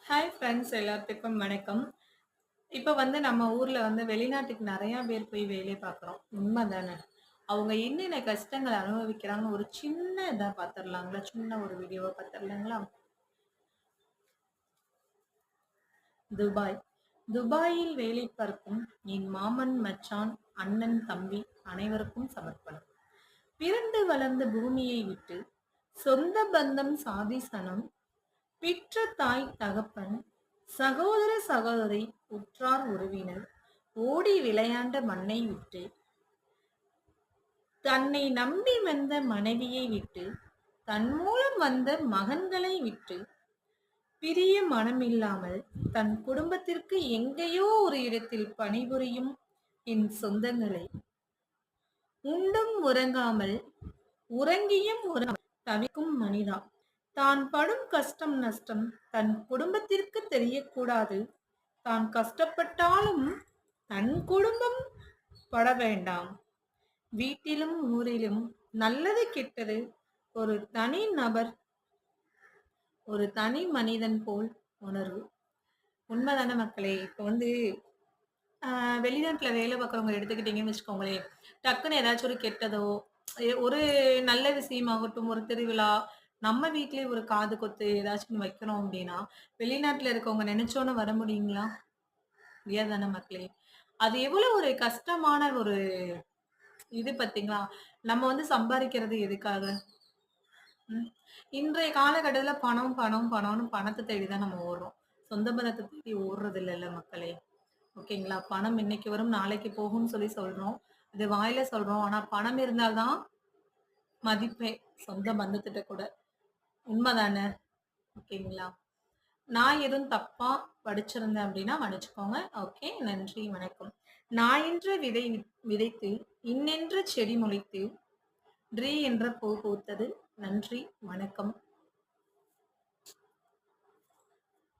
Hi friends எல்லாத்துக்கும் வணக்கம். இப்போ வந்து நம்ம ஊர்ல வந்து வெளிநாட்டுக்கு நெறையா பேர் போய் வேலை பார்க்குறோம். உண்மதானே? அவங்க என்னென்ன கஷ்டங்கள அனுபவிக்கிறாங்கன்னு ஒரு சின்ன இதா பார்த்துரலாங்களா? சின்ன ஒரு வீடியோவா பார்த்துரலாங்களா? துபாய். துபாயில் வேலை பார்க்கும் என் மாமன், மச்சான், அண்ணன், தம்பி அனைவருக்கும் சமர்ப்பணம். பிறந்து வளர்ந்த பூமியை விட்டு சொந்த பந்தம், சாதி சனம், பெற்ற தாய் தகப்பன், சகோதர சகோதரி, உற்றார் உறவினர் ஓடி விளையாண்ட மண்ணை விட்டு, தன்னை நம்பி வந்த மனைவியை விட்டு, தன் மூலம் வந்த மகன்களை விட்டு, பிரிய மனமில்லாமல் தன் குடும்பத்திற்கு எங்கேயோ ஒரு இடத்தில் பணிபுரியும் என் சொந்தங்களை, உண்டும் உறங்காமல் உறங்கியும் உறங்காமல் தவிக்கும் மனிதா, தான் படும் கஷ்டம் நஷ்டம் தன் குடும்பத்திற்கு தெரியக்கூடாது. தான் கஷ்டப்பட்டாலும் தன் குடும்பம் பட வேண்டாம். வீட்டிலும் ஊரிலும் நல்லது கெட்டது ஒரு தனி நபர், ஒரு தனி மனிதன் போல் உணர்வு. உண்மைதான மக்களே? இப்போ வந்து வெளிநாட்டுல வேலை பார்க்குறவங்க எடுத்துக்கிட்டீங்கன்னு வச்சுக்கோங்களேன், டக்குன்னு ஏதாச்சும் ஒரு கெட்டதோ, ஒரு நல்ல விஷயமாகட்டும், ஒரு திருவிழா, நம்ம வீட்லயே ஒரு காது குத்து ஏதாச்சும் ஒண்ணு வைக்கிறோம் அப்படின்னா, வெளிநாட்டுல இருக்கவங்க நினைச்சோன்னு வர முடியுங்களா? முடியாதுதானே மக்களே? அது எவ்வளவு ஒரு கஷ்டமான ஒரு இது பார்த்தீங்களா? நம்ம வந்து சம்பாரிக்கிறது எதுக்காக? ம். இன்றைய காலகட்டத்தில பணம், பணம், பணம்னு பணத்த தேடி தான் நம்ம ஓடுறோம். சொந்த பந்தத்த தேடி ஓடுறது இல்லல்ல மக்களே! ஓகேங்களா? பணம் இன்னைக்கு வரும், நாளைக்கு போகும்ன்னு சொல்லி சொல்றோம். அது வாயில சொல்றோம். ஆனா பணம் இருந்தால் தான் மதிப்பே, சொந்த பந்தத்திட்ட கூட. உண்மதானே? ஓகேங்களா? நான் எதுவும் தப்பா படிச்சிருந்தேன் அப்படின்னா மன்னிச்சுக்கோங்க. ஓகே. நன்றி, வணக்கம். நான் என்ற விதை விதைத்து, இன்னென்ற செடி முளைத்து, ட்ரீ என்ற பூ பூத்தது. நன்றி, வணக்கம்.